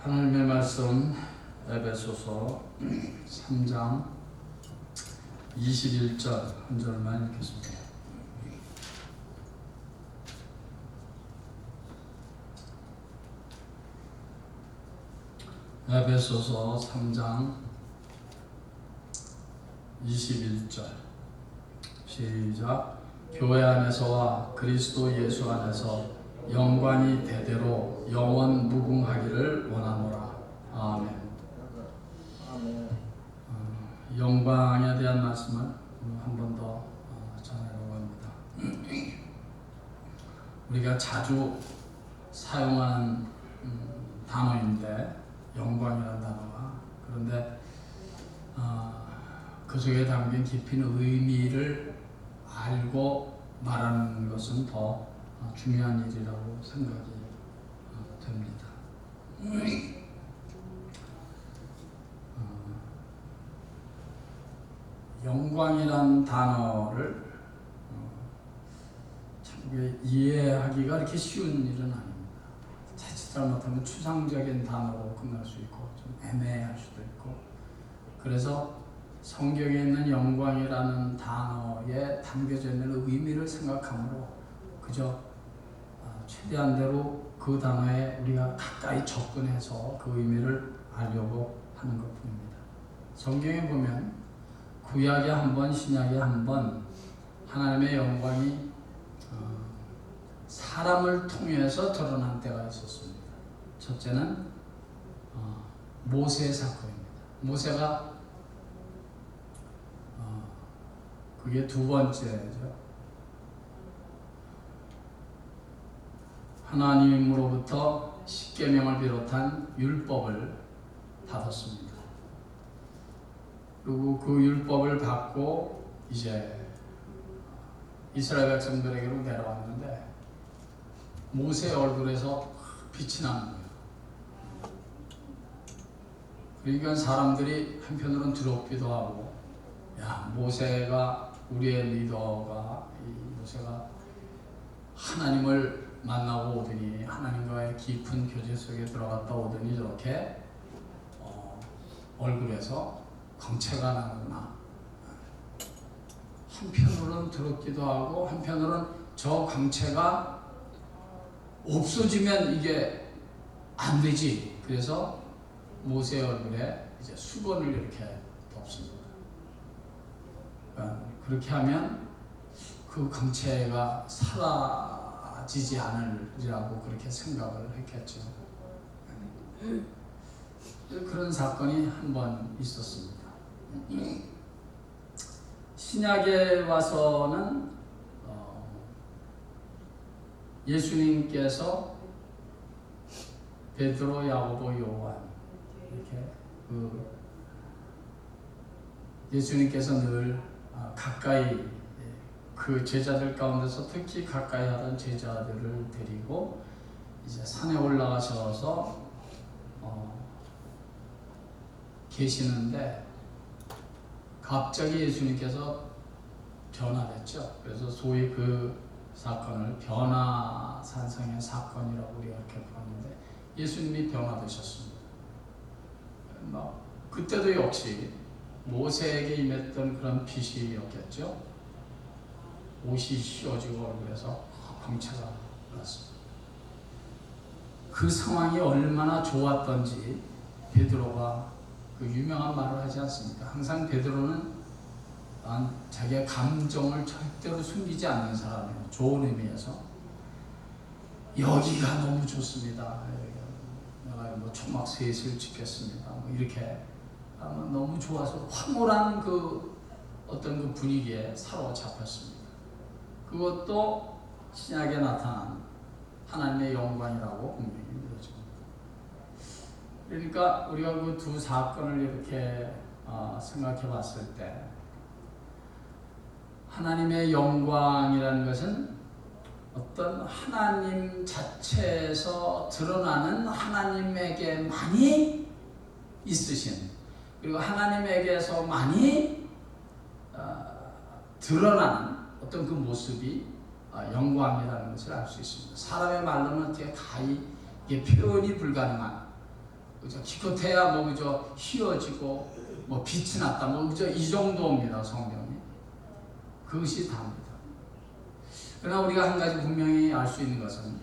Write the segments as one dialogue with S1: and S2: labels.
S1: 하나님의 말씀 에베소서 3장 21절 한 절만 읽겠습니다. 에베소서 3장 21절 시작. 교회 안에서와 그리스도 예수 안에서 영광이 대대로 영원 무궁하기를 원하노라. 아멘. 영광에 대한 말씀을 한 번 더 전하려고 합니다. 우리가 자주 사용하는 단어인데 영광이라는 단어가, 그런데 그 속에 담긴 깊은 의미를 알고 말하는 것은 더 중요한 일이라고 생각이 됩니다. 영광이란 단어를 참 이해하기가 이렇게 쉬운 일은 아닙니다. 자칫 잘못하면 추상적인 단어로 끝날 수 있고 좀 애매할 수도 있고, 그래서 성경에 있는 영광이라는 단어에 담겨져 있는 의미를 생각하므로 그저 최대한대로 그 단어에 우리가 가까이 접근해서 그 의미를 알려고 하는 것뿐입니다. 성경에 보면 구약에 한 번, 신약에 한 번 하나님의 영광이 사람을 통해서 드러난 때가 있었습니다. 첫째는 모세의 사건입니다. 모세가 그게 두 번째죠. 하나님으로부터 십계명을 비롯한 율법을 받았습니다. 그리고 그 율법을 받고 이제 이스라엘 백성들에게로 내려왔는데 모세의 얼굴에서 빛이 나는 거예요. 그러니까 사람들이 한편으로는 두렵기도 하고, 야, 모세가 우리의 리더가, 이 모세가 하나님을 만나고 오더니, 하나님과의 깊은 교제 속에 들어갔다 오더니 저렇게 얼굴에서 광채가 나는구나. 한편으로는 두렵기도 하고, 한편으로는 저 광채가 없어지면 이게 안 되지. 그래서 모세의 얼굴에 이제 수건을 이렇게 덮습니다. 그렇게 하면 그 광채가 사라지지 않으리라고 그렇게 생각을 했겠죠. 그런 사건이 한 번 있었습니다. 신약에 와서는 예수님께서 베드로, 야고보, 요한 이렇게 예수님께서 늘 가까이 그 제자들 가운데서 특히 가까이 하던 제자들을 데리고 이제 산에 올라가셔서 계시는데 갑자기 예수님께서 변화됐죠. 그래서 소위 그 사건을 변화산성의 사건이라고 우리가 이렇게 부르는데 예수님이 변화되셨습니다. 그때도 역시 모세에게 임했던 그런 빛이었겠죠. 옷이 씌워지고 얼굴에서 광채가 났습니다. 그 상황이 얼마나 좋았던지 베드로가 그 유명한 말을 하지 않습니까? 항상 베드로는 자기의 감정을 절대로 숨기지 않는 사람이에요. 좋은 의미에서 여기가 너무 좋습니다. 내가 초막 셋을 짓겠습니다. 이렇게 너무 좋아서 황홀한 그 어떤 그 분위기에 사로잡혔습니다. 그것도 신약에 나타난 하나님의 영광이라고 분명히 믿어집니다. 그러니까 우리가 그 두 사건을 이렇게 생각해 봤을 때 하나님의 영광이라는 것은 어떤 하나님 자체에서 드러나는 하나님에게만이 있으신, 그리고 하나님에게서만이 드러나는 어떤 그 모습이 영광이라는 것을 알 수 있습니다. 사람의 말로는 어떻게 가히 이게 표현이 불가능한 그죠? 기껏해야 뭐 그죠? 휘어지고 뭐 빛이 났다 뭐 그죠? 이 정도입니다. 성경이. 그것이 다입니다. 그러나 우리가 한 가지 분명히 알 수 있는 것은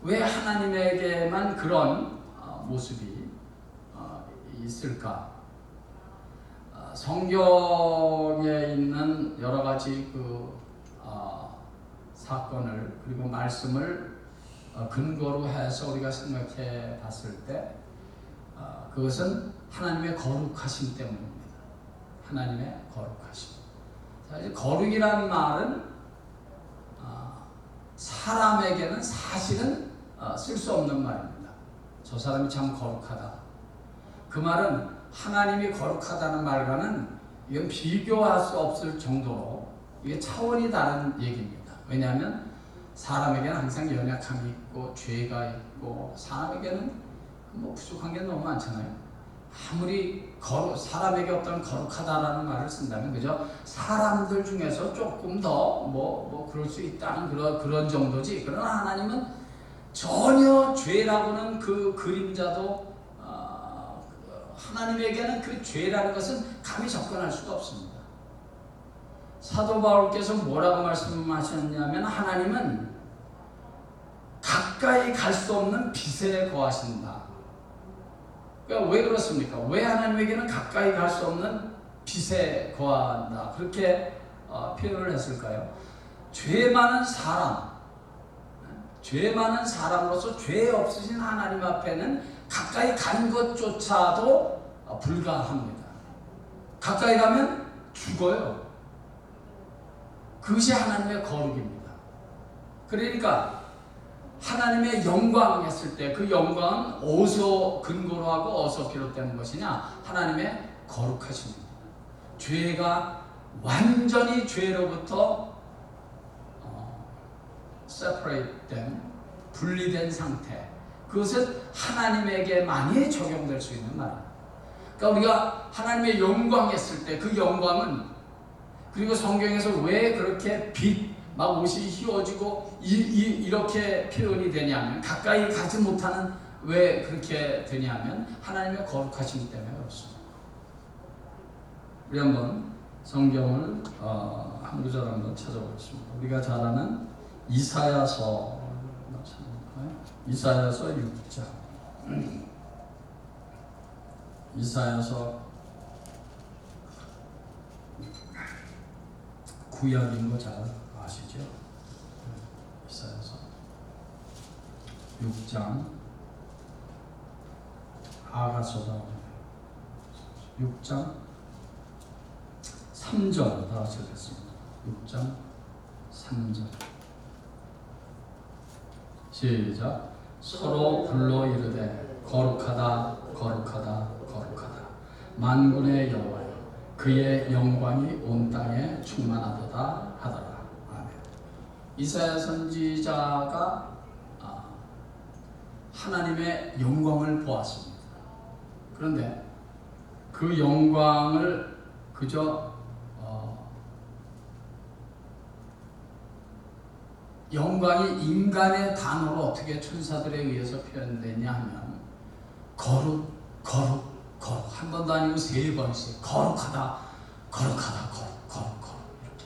S1: 왜 하나님에게만 그런 모습이 있을까? 성경에 있는 여러 가지 사건을 그리고 말씀을 근거로 해서 우리가 생각해 봤을 때 그것은 하나님의 거룩하심 때문입니다. 하나님의 거룩하심. 사실 거룩이라는 말은 사람에게는 사실은 쓸 수 없는 말입니다. 저 사람이 참 거룩하다. 그 말은 하나님이 거룩하다는 말과는 이건 비교할 수 없을 정도로 이게 차원이 다른 얘기입니다. 왜냐하면 사람에게는 항상 연약함이 있고 죄가 있고 사람에게는 뭐 부족한 게 너무 많잖아요. 아무리 사람에게 어떤 거룩하다라는 말을 쓴다면 그죠? 사람들 중에서 조금 더 뭐 그럴 수 있다는 그런 정도지. 그러나 하나님은 전혀 죄라고는 그 그림자도 하나님에게는 그 죄라는 것은 감히 접근할 수가 없습니다. 사도 바울께서 뭐라고 말씀하셨냐면 하나님은 가까이 갈 수 없는 빛에 거하신다. 그러니까 왜 그렇습니까? 왜 하나님에게는 가까이 갈 수 없는 빛에 거한다. 그렇게 표현을 했을까요? 죄 많은 사람으로서 죄 없으신 하나님 앞에는 가까이 가는 것조차도 불가합니다. 가까이 가면 죽어요. 그것이 하나님의 거룩입니다. 그러니까 하나님의 영광 했을 때 그 영광은 어디서 근거로 하고 어디서 비롯되는 것이냐? 하나님의 거룩하십니다. 죄가 완전히 죄로부터 separate된 분리된 상태, 그것은 하나님에게만이 적용될 수 있는 말입니다. 그러니까 우리가 하나님의 영광 했을 때 그 영광은, 그리고 성경에서 왜 그렇게 막 옷이 휘어지고 이렇게 표현이 되냐면, 가까이 가지 못하는 왜 그렇게 되냐면 하나님의 거룩하심 때문에 그렇습니다. 우리 한번 성경을 한 구절 한번 찾아보겠습니다. 우리가 잘 아는 이사야서 6장. 이사야서 구약인 거 잘 아시죠? 이사야서 6장 아가서다 6장 3절 다 같이 읽겠습니다. 6장 3절 시작. 서로 불러 이르되 거룩하다 거룩하다 거룩하다 만군의 여호와여 그의 영광이 온 땅에 충만하도다 하더라. 아멘. 이사야 선지자가 하나님의 영광을 보았습니다. 그런데 그 영광을 그저 영광이 인간의 단어로 어떻게 천사들에 의해서 표현되냐 하면 거룩 한 번도 아니고 3번씩 거룩하다 이렇게.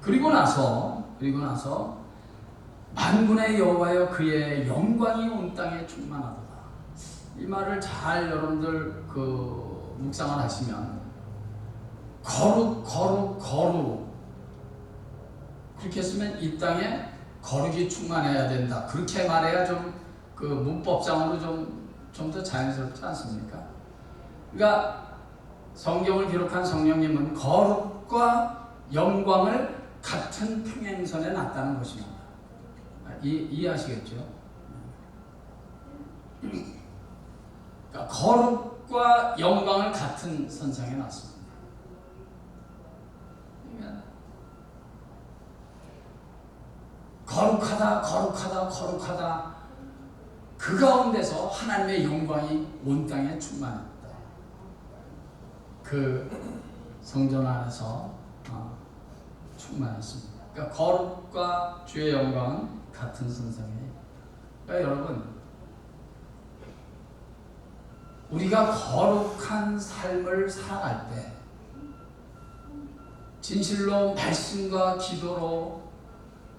S1: 그리고 나서 만군의 여호와여 그의 영광이 온 땅에 충만하도다. 이 말을 잘 여러분들 묵상을 하시면 거룩 그렇게 했으면 이 땅에 거룩이 충만해야 된다. 그렇게 말해야 좀 문법상으로 좀 더 자연스럽지 않습니까? 그러니까 성경을 기록한 성령님은 거룩과 영광을 같은 평행선에 놨다는 것입니다. 이해하시겠죠? 그러니까 거룩과 영광을 같은 선상에 놨습니다. 그러니까 거룩하다 그 가운데서 하나님의 영광이 온 땅에 충만합니다. 그 성전 안에서 충만했습니다. 그러니까 거룩과 주의 영광은 같은 선상에. 그러니까 여러분 우리가 거룩한 삶을 살아갈 때 진실로 말씀과 기도로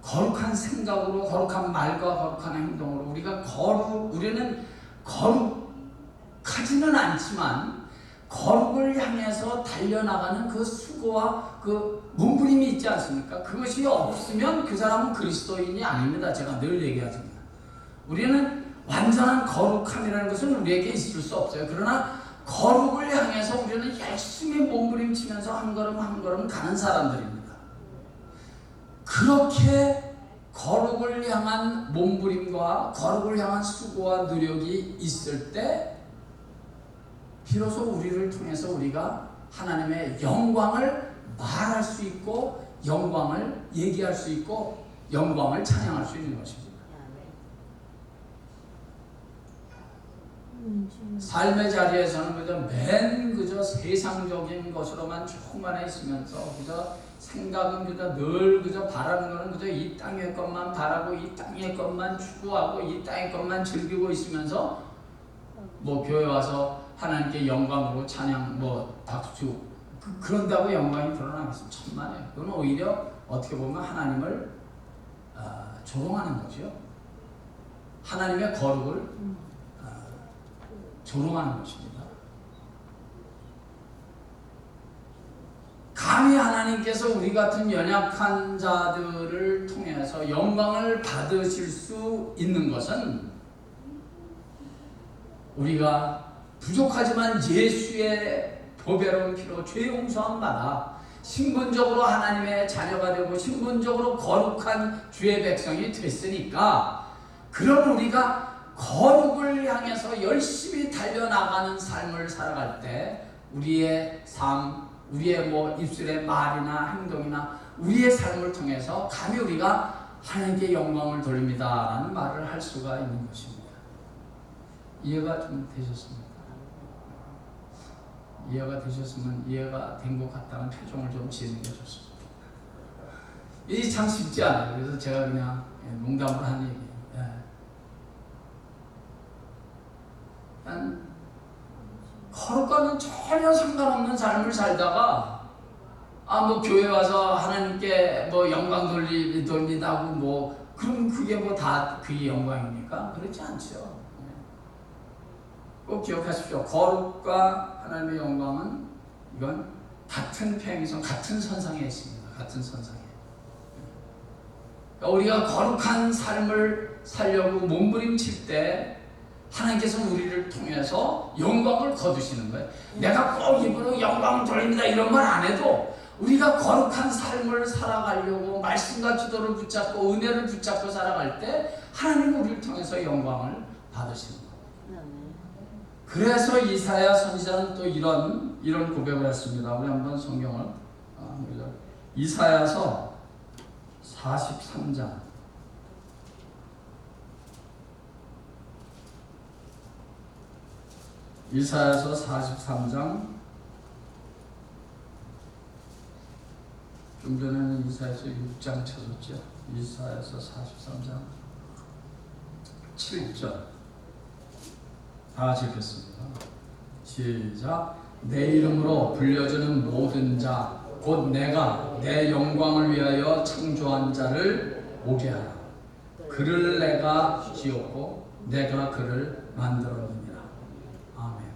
S1: 거룩한 생각으로 거룩한 말과 거룩한 행동으로 우리는 거룩하지는 않지만 거룩을 향해서 달려나가는 그 수고와 그 몸부림이 있지 않습니까? 그것이 없으면 그 사람은 그리스도인이 아닙니다. 제가 늘 얘기하지만 우리는 완전한 거룩함이라는 것은 우리에게 있을 수 없어요. 그러나 거룩을 향해서 우리는 열심히 몸부림치면서 한 걸음 한 걸음 가는 사람들입니다. 그렇게 거룩을 향한 몸부림과 거룩을 향한 수고와 노력이 있을 때 비로소 우리를 통해서 우리가 하나님의 영광을 말할 수 있고 영광을 얘기할 수 있고 영광을 찬양할 수 있는 것입니다. 삶의 자리에서는 그저 세상적인 것으로만 충만해 있으면서 생각은 늘 바라는 것은 이 땅의 것만 바라고 이 땅의 것만 추구하고 이 땅의 것만 즐기고 있으면서 교회 와서 하나님께 영광으로 찬양 박수 그런다고 영광이 드러나겠습니다. 천만에요. 그건 오히려 어떻게 보면 하나님을 조롱하는 거죠. 하나님의 거룩을 조롱하는 것입니다. 감히 하나님께서 우리 같은 연약한 자들을 통해서 영광을 받으실 수 있는 것은 우리가 부족하지만 예수의 보배로운 피로 죄 용서함 받아 신분적으로 하나님의 자녀가 되고 신분적으로 거룩한 주의 백성이 됐으니까 그런 우리가 거룩을 향해서 열심히 달려나가는 삶을 살아갈 때 우리의 삶, 우리의 입술의 말이나 행동이나 우리의 삶을 통해서 감히 우리가 하나님께 영광을 돌립니다 라는 말을 할 수가 있는 것입니다. 이해가 좀 되셨습니까? 이해가 되셨으면 이해가 된 것 같다는 표정을 좀 지는 게 좋습니다. 이게 참 쉽지 않아요. 그래서 제가 그냥 농담으로 한 얘기예요. 거룩과는 전혀 상관없는 삶을 살다가 교회 와서 하나님께 영광 돌립니다고 그럼 그게 다 그게 영광입니까? 그렇지 않죠. 꼭 기억하십시오. 거룩과 하나님의 영광은 이건 같은 평행선, 같은 선상에 있습니다. 같은 선상에. 그러니까 우리가 거룩한 삶을 살려고 몸부림칠 때 하나님께서 우리를 통해서 영광을 거두시는 거예요. 내가 꼭 입으로 영광을 돌립니다 이런 말 안 해도 우리가 거룩한 삶을 살아가려고 말씀과 기도를 붙잡고 은혜를 붙잡고 살아갈 때 하나님은 우리를 통해서 영광을 받으시는 거예요. 그래서 이사야 선지자는 또 이런 고백을 했습니다. 우리 한번 성경을 이사야서 43장 이사야서 43장 좀 전에는 이사야서 6장 쳐줬죠. 이사야서 43장 7절 다 같이 읽겠습니다. 시작. 내 이름으로 불려주는 모든 자 곧 내가 내 영광을 위하여 창조한 자를 오게 하라. 그를 내가 지었고 내가 그를 만들었느니라. 아멘.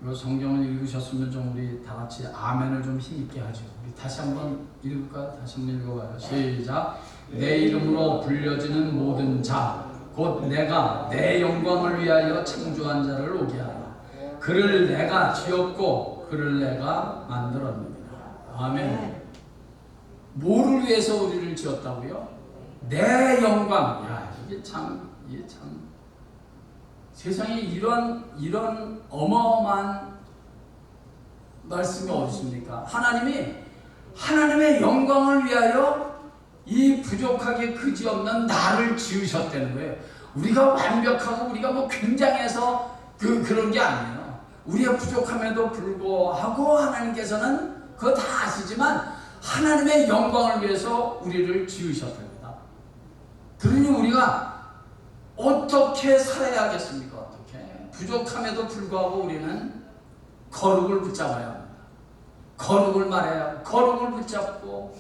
S1: 이 성경을 읽으셨으면 좀 우리 다 같이 아멘을 좀 힘있게 하죠. 우리 다시 한번 읽을까요? 다시 한번 읽어봐요. 시작. 내 이름으로 불려지는 모든 자 곧 내가 내 영광을 위하여 창조한 자를 오게 하라. 그를 내가 지었고 그를 내가 만들었느니라. 아멘. 뭐를 위해서 우리를 지었다고요? 내 영광. 야, 이게 참 세상에 이런 어마어마한 말씀이 어디 있습니까? 하나님이 하나님의 영광을 위하여 이 부족하게 그지없는 나를 지으셨다는 거예요. 우리가 완벽하고 우리가 굉장해서 그런 게 아니에요. 우리의 부족함에도 불구하고 하나님께서는 그거 다 아시지만 하나님의 영광을 위해서 우리를 지으셨답니다. 그러니 우리가 어떻게 살아야겠습니까? 어떻게? 부족함에도 불구하고 우리는 거룩을 붙잡아야 합니다. 거룩을 말해야 하고, 거룩을 붙잡고,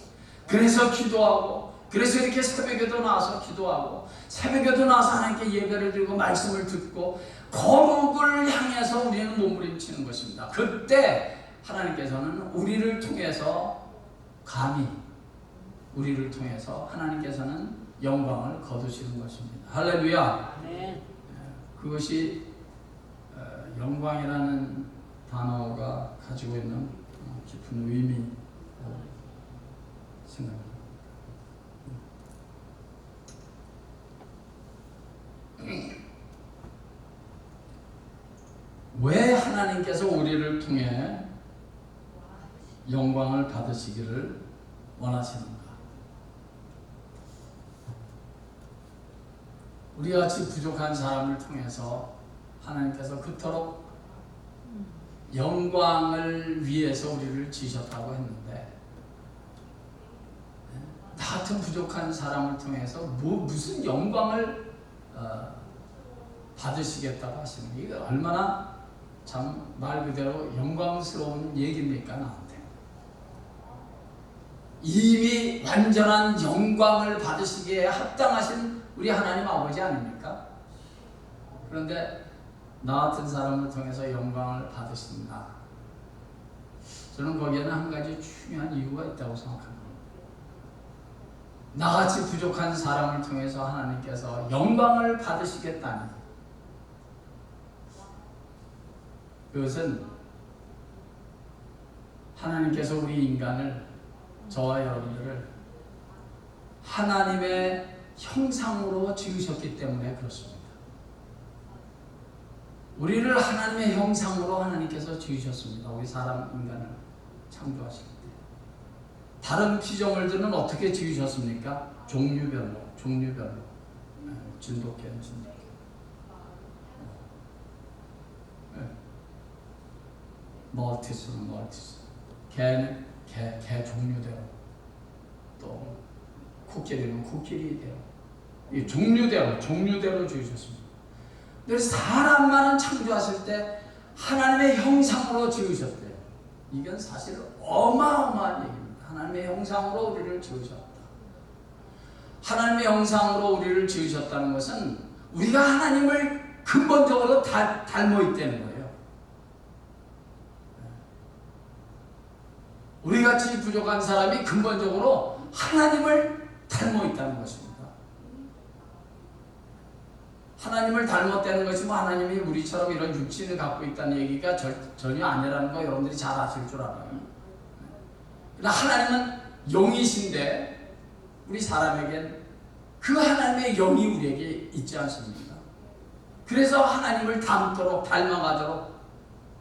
S1: 그래서 기도하고, 그래서 이렇게 새벽에도 나와서 기도하고, 새벽에도 나와서 하나님께 예배를 드리고 말씀을 듣고 거룩을 향해서 우리는 몸부림치는 것입니다. 그때 하나님께서는 우리를 통해서 감히 우리를 통해서 하나님께서는 영광을 거두시는 것입니다. 할렐루야.
S2: 네.
S1: 그것이 영광이라는 단어가 가지고 있는 깊은 의미 생각합니다. 왜 하나님께서 우리를 통해 영광을 받으시기를 원하시는가? 우리같이 부족한 사람을 통해서 하나님께서 그토록 영광을 위해서 우리를 지으셨다고 했는데, 나 같은 부족한 사람을 통해서 무슨 영광을 받으시겠다고 하시는 게, 이게 얼마나 참 말 그대로 영광스러운 얘기입니까? 나한테 이미 완전한 영광을 받으시기에 합당하신 우리 하나님 아버지 아닙니까? 그런데 나 같은 사람을 통해서 영광을 받으신다. 저는 거기에는 한 가지 중요한 이유가 있다고 생각합니다. 나같이 부족한 사람을 통해서 하나님께서 영광을 받으시겠다니, 그것은 하나님께서 우리 인간을, 저와 여러분들을 하나님의 형상으로 지으셨기 때문에 그렇습니다. 우리를 하나님의 형상으로 하나님께서 지으셨습니다. 우리 사람 인간을 창조하실 때. 다른 피조물들은 어떻게 지으셨습니까? 종류별로. 진돗개는 진돗개. 멀티스는 멀티스. 개는 개 종류대로. 또 코끼리는 코끼리대로. 이 종류대로 지으셨습니다. 그래서 사람만은 창조하실 때 하나님의 형상으로 지으셨대요. 이건 사실 어마어마한 얘기입니다. 하나님의 형상으로 우리를 지으셨다. 하나님의 형상으로 우리를 지으셨다는 것은 우리가 하나님을 근본적으로 닮아 있다는 거예요. 우리같이 부족한 사람이 근본적으로 하나님을 닮아 있다는 것입니다. 하나님을 닮았다는 것이 뭐 하나님이 우리처럼 이런 육신을 갖고 있다는 얘기가 전혀 아니라는 거 여러분들이 잘 아실 줄 알아요. 그러나 하나님은 영이신데 우리 사람에겐 그 하나님의 영이 우리에게 있지 않습니까? 그래서 하나님을 닮아가도록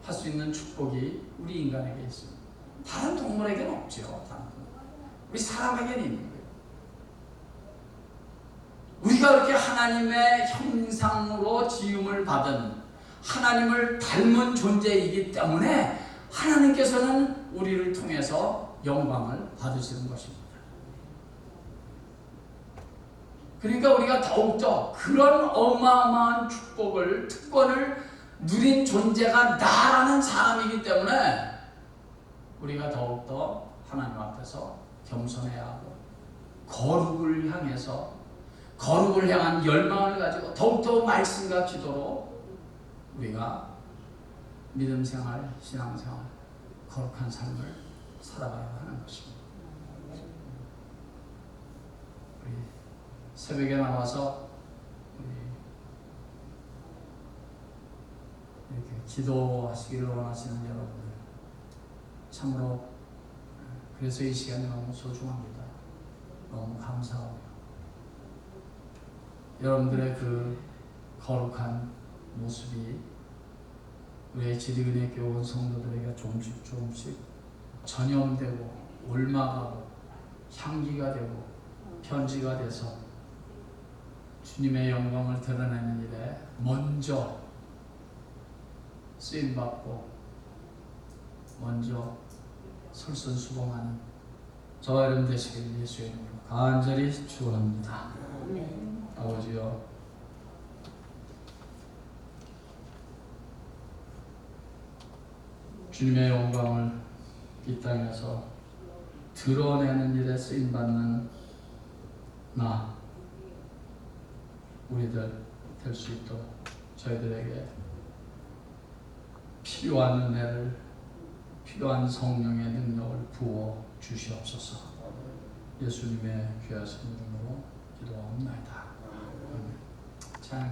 S1: 할 수 있는 축복이 우리 인간에게 있습니다. 다른 동물에게는 없죠. 우리 사람에게는 있는 거예요. 우리가 이렇게 하나님의 형상으로 지음을 받은 하나님을 닮은 존재이기 때문에 하나님께서는 우리를 통해서 영광을 받으시는 것입니다. 그러니까 우리가 더욱더 그런 어마어마한 축복을, 특권을 누린 존재가 나라는 사람이기 때문에 우리가 더욱더 하나님 앞에서 겸손해야 하고 거룩을 향한 열망을 가지고 더욱더 말씀과 기도로 우리가 믿음생활, 신앙생활, 거룩한 삶을 살아가야 하는 것입니다. 우리 새벽에 나와서 우리 이렇게 기도하시기를 원하시는 여러분들, 참으로 그래서 이 시간이 너무 소중합니다. 너무 감사하고요. 여러분들의 그 거룩한 모습이 우리의 지리은혜 교원 성도들에게 조금씩 전염되고 올마가고 향기가 되고 편지가 돼서 주님의 영광을 드러내는 일에 먼저 쓰임받고 먼저 솔선수범하는 저와 여러분 되시길 예수의 이름으로 간절히 축원합니다. 아버지여, 주님의 영광을 이 땅에서 드러내는 일에 쓰임받는 나 우리들 될 수 있도록 저희들에게 필요한 은혜를, 필요한 성령의 능력을 부어 주시옵소서. 예수님의 귀하신 이름으로 기도하옵나이다.